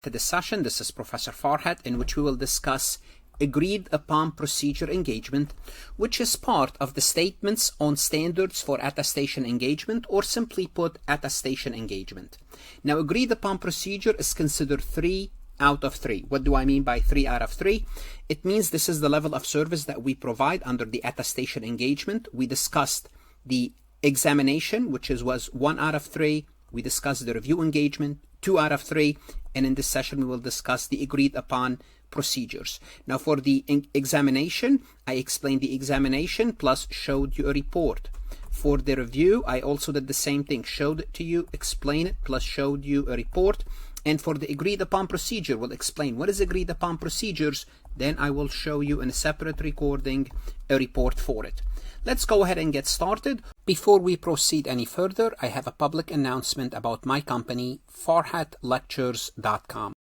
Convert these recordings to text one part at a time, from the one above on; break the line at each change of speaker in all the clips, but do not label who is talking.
To this session, this is Professor Farhat, in which we will discuss agreed upon procedure engagement, which is part of the statements on standards for attestation engagement, or simply put, attestation engagement. Now, agreed upon procedure is considered 3 out of 3. What do I mean by 3 out of 3? It means this is the level of service that we provide under the attestation engagement. We discussed the examination, which was 1 out of 3. We discussed the review engagement, 2 out of 3. And in this session, we will discuss the agreed upon procedures. Now, for the examination, I explained the examination plus showed you a report. For the review, I also did the same thing, showed it to you, explained it, plus showed you a report. And for the agreed upon procedure, we'll explain what is agreed upon procedures, then I will show you in a separate recording a report for it. Let's go ahead and get started. Before we proceed any further, I have a public announcement about my company, farhatlectures.com.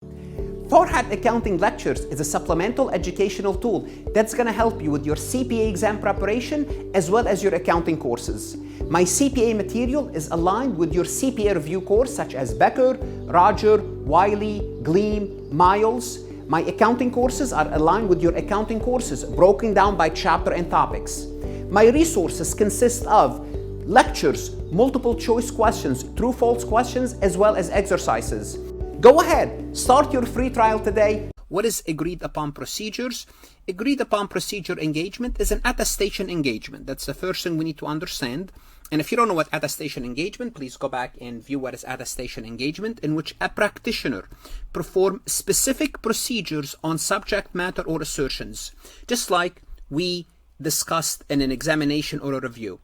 Farhat Accounting Lectures is a supplemental educational tool that's going to help you with your CPA exam preparation as well as your accounting courses. My CPA material is aligned with your CPA review course such as Becker, Roger, Wiley, Gleam, Miles. My accounting courses are aligned with your accounting courses, broken down by chapter and topics. My resources consist of lectures, multiple choice questions, true-false questions, as well as exercises. Go ahead, start your free trial today. What is agreed upon procedures? Agreed upon procedure engagement is an attestation engagement. That's the first thing we need to understand. And if you don't know what attestation engagement, please go back and view what is attestation engagement, in which a practitioner performs specific procedures on subject matter or assertions, just like we discussed in an examination or a review.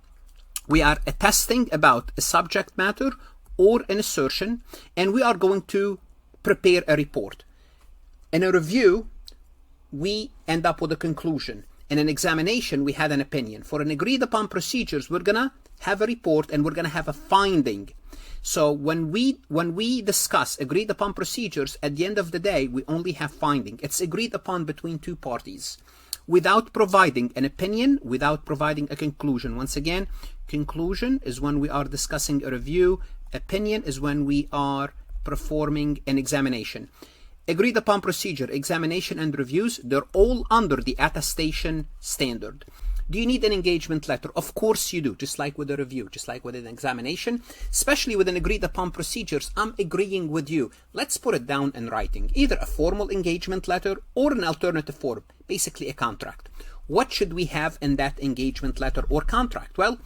We are attesting about a subject matter or an assertion, and we are going to prepare a report. In a review, we end up with a conclusion. In an examination, we had an opinion. For an agreed upon procedures, we're gonna have a report and we're gonna have a finding. So when we discuss agreed upon procedures, at the end of the day, we only have finding. It's agreed upon between two parties, without providing an opinion, without providing a conclusion. Once again, conclusion is when we are discussing a review. Opinion is when we are performing an examination. Agreed upon procedure, examination, and reviews, they're all under the attestation standard. Do you need an engagement letter? Of course you do, just like with a review, just like with an examination, especially with an agreed upon procedures. I'm agreeing with you. Let's put it down in writing, either a formal engagement letter or an alternative form, basically a contract. What should we have in that engagement letter or contract? Well,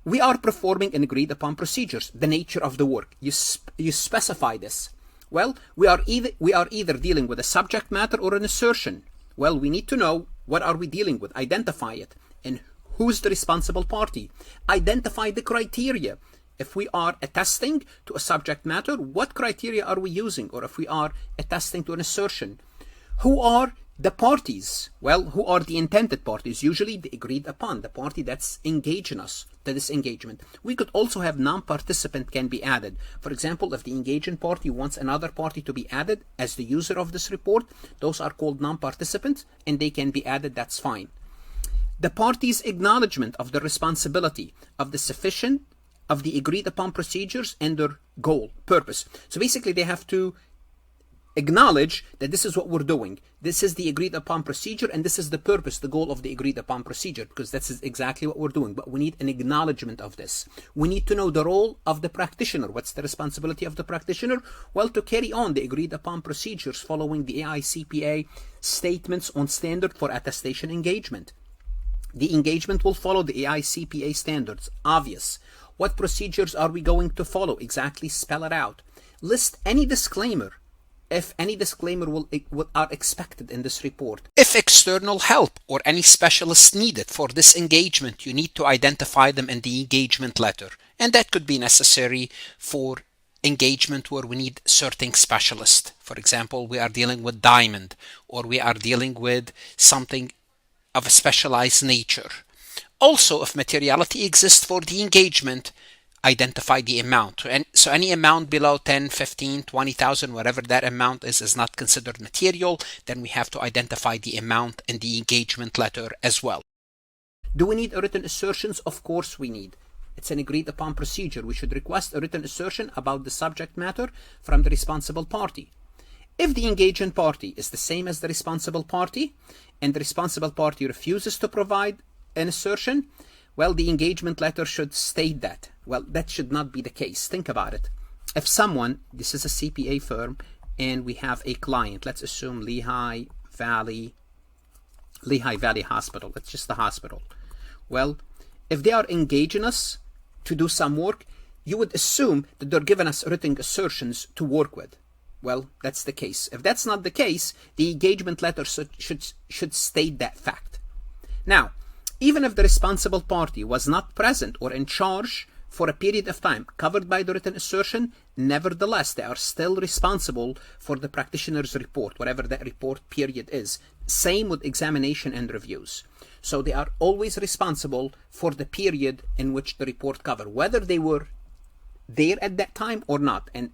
we are performing an agreed upon procedures, the nature of the work. You specify this. Well, we are either dealing with a subject matter or an assertion. Well, we need to know what are we dealing with, identify it, and who's the responsible party. Identify the criteria. If we are attesting to a subject matter, what criteria are we using? Or if we are attesting to an assertion, who are the parties? Well, who are the intended parties? Usually the agreed upon, the party that's engaging us to this engagement. We could also have non-participant can be added. For example, if the engaging party wants another party to be added as the user of this report, those are called non-participants and they can be added, that's fine. The party's acknowledgement of the responsibility of the sufficient of the agreed upon procedures and their goal, purpose. So basically they have to acknowledge that this is what we're doing. This is the agreed upon procedure and this is the purpose, the goal of the agreed upon procedure, because that's exactly what we're doing. But we need an acknowledgement of this. We need to know the role of the practitioner. What's the responsibility of the practitioner? Well, to carry on the agreed upon procedures following the AICPA statements on standard for attestation engagement. The engagement will follow the AICPA standards. Obvious. What procedures are we going to follow? Exactly, spell it out. List any disclaimer, if any disclaimer are expected in this report. If external help or any specialist needed for this engagement, you need to identify them in the engagement letter. And that could be necessary for engagement where we need certain specialist. For example, we are dealing with diamond, or we are dealing with something of a specialized nature. Also, if materiality exists for the engagement, identify the amount. And so any amount below 10, 15, 20,000, whatever that amount is not considered material. Then we have to identify the amount in the engagement letter as well. Do we need written assertions? Of course we need. It's an agreed upon procedure. We should request a written assertion about the subject matter from the responsible party. If the engaging party is the same as the responsible party, and the responsible party refuses to provide an assertion, well, the engagement letter should state that. Well, that should not be the case. Think about it. If someone, this is a CPA firm, and we have a client, let's assume Lehigh Valley Hospital. It's just the hospital. Well, if they are engaging us to do some work, you would assume that they're giving us written assertions to work with. Well, that's the case. If that's not the case, the engagement letter should state that fact. Now, even if the responsible party was not present or in charge for a period of time covered by the written assertion, nevertheless, they are still responsible for the practitioner's report, whatever that report period is. Same with examination and reviews. So they are always responsible for the period in which the report covered, whether they were there at that time or not. And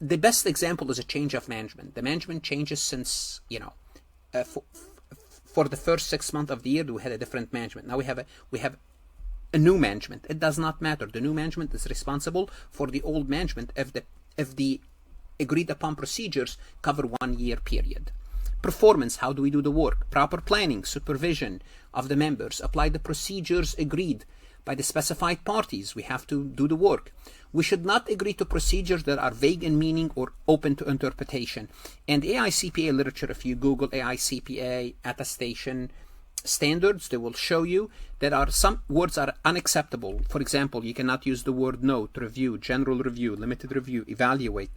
the best example is a change of management. The management changes since, for the first 6 months of the year, we had a different management. Now we have a new management. It does not matter. The new management is responsible for the old management if the agreed upon procedures cover 1 year period. Performance, how do we do the work? Proper planning, supervision of the members, apply the procedures agreed by the specified parties. We have to do the work. We should not agree to procedures that are vague in meaning or open to interpretation. And AICPA literature, if you Google AICPA Attestation standards, they will show you that some words are unacceptable. For example, you cannot use the word note, review, general review, limited review, evaluate,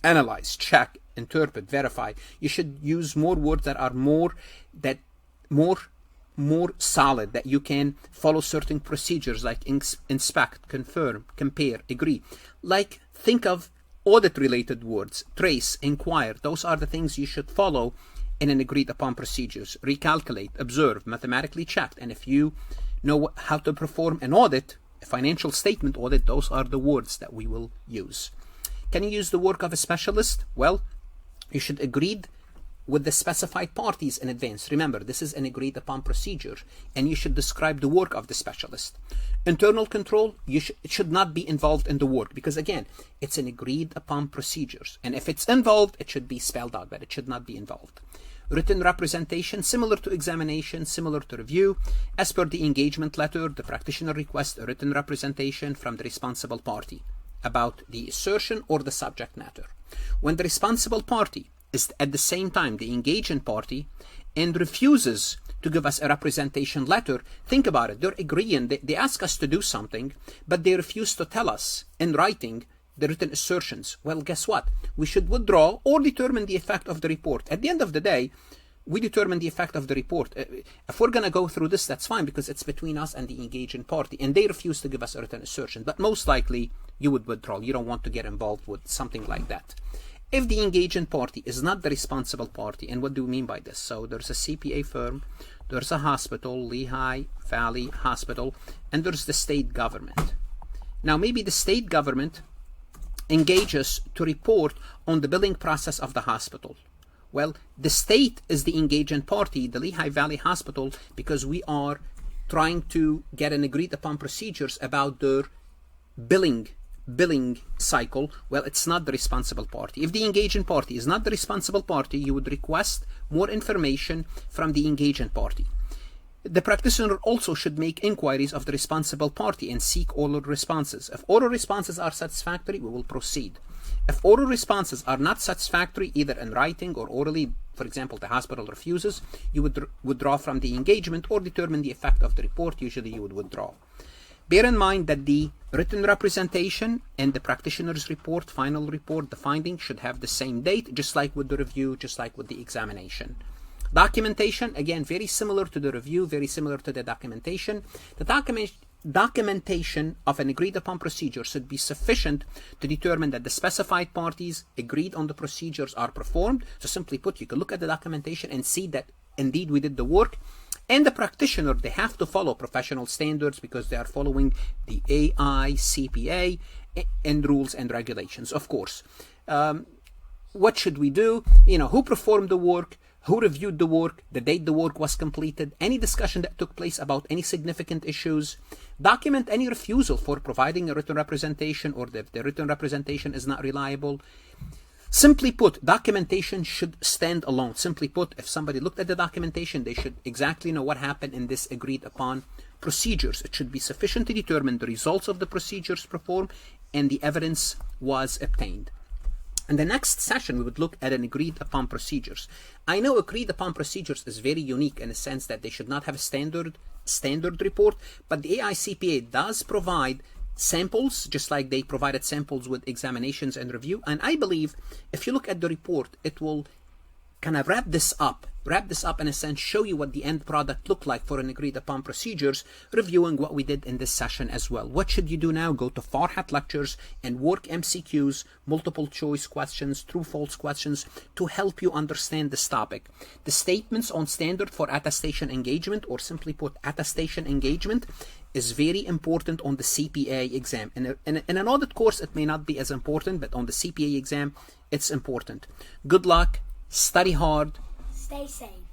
analyze, check, interpret, verify. You should use more words that are more solid, that you can follow certain procedures like inspect, confirm, compare, agree. Like, think of audit related words, trace, inquire. Those are the things you should follow in an agreed upon procedures. Recalculate, observe, mathematically checked. And if you know how to perform an audit, a financial statement audit, those are the words that we will use. Can you use the work of a specialist? Well, you should agree with the specified parties in advance. Remember, this is an agreed upon procedure, and you should describe the work of the specialist. Internal control, it should not be involved in the work, because again, it's an agreed upon procedures. And if it's involved, it should be spelled out, but it should not be involved. Written representation, similar to examination, similar to review. As per the engagement letter, the practitioner requests a written representation from the responsible party about the assertion or the subject matter. When the responsible party is at the same time the engaging party and refuses to give us a representation letter, think about it. They're agreeing. They ask us to do something, but they refuse to tell us in writing the written assertions. Well, guess what? We should withdraw or determine the effect of the report. At the end of the day, we determine the effect of the report. If we're going to go through this, that's fine, because it's between us and the engaging party, and they refuse to give us a written assertion. But most likely, you would withdraw. You don't want to get involved with something like that. If the engaging party is not the responsible party, and what do we mean by this? So there's a CPA firm, there's a hospital, Lehigh Valley Hospital, and there's the state government. Now, maybe the state government engages to report on the billing process of the hospital. Well, the state is the engaging party, the Lehigh Valley Hospital, because we are trying to get an agreed upon procedures about their billing cycle. Well, it's not the responsible party. If the engaging party is not the responsible party, you would request more information from the engaging party. The practitioner also should make inquiries of the responsible party and seek oral responses. If oral responses are satisfactory, we will proceed. If oral responses are not satisfactory, either in writing or orally, for example, the hospital refuses, you would withdraw from the engagement or determine the effect of the report. Usually you would withdraw. Bear in mind that the written representation and the practitioner's report, final report, the findings should have the same date, just like with the review, just like with the examination. Documentation, again, very similar to the review, very similar to the documentation. The documentation of an agreed upon procedure should be sufficient to determine that the specified parties agreed on the procedures are performed. So simply put, you can look at the documentation and see that indeed we did the work. And the practitioner, they have to follow professional standards because they are following the AICPA and rules and regulations, of course. What should we do? Who performed the work? Who reviewed the work? The date the work was completed? Any discussion that took place about any significant issues? Document any refusal for providing a written representation, or if the written representation is not reliable. Simply put, documentation should stand alone. Simply put, if somebody looked at the documentation, they should exactly know what happened in this agreed upon procedures. It should be sufficient to determine the results of the procedures performed and the evidence was obtained. In the next session, we would look at an agreed upon procedures. I know agreed upon procedures is very unique in the sense that they should not have a standard report, but the AICPA does provide samples, just like they provided samples with examinations and review. And I believe if you look at the report, it will kind of wrap this up in a sense, show you what the end product looked like for an agreed upon procedures, reviewing what we did in this session as well. What should you do now? Go to Farhat lectures and work MCQs, multiple choice questions, true false questions to help you understand this topic. The statements on standard for attestation engagement, or simply put attestation engagement, is very important on the CPA exam. In an audit course it may not be as important, but on the CPA exam it's important. Good luck, study hard,
stay safe.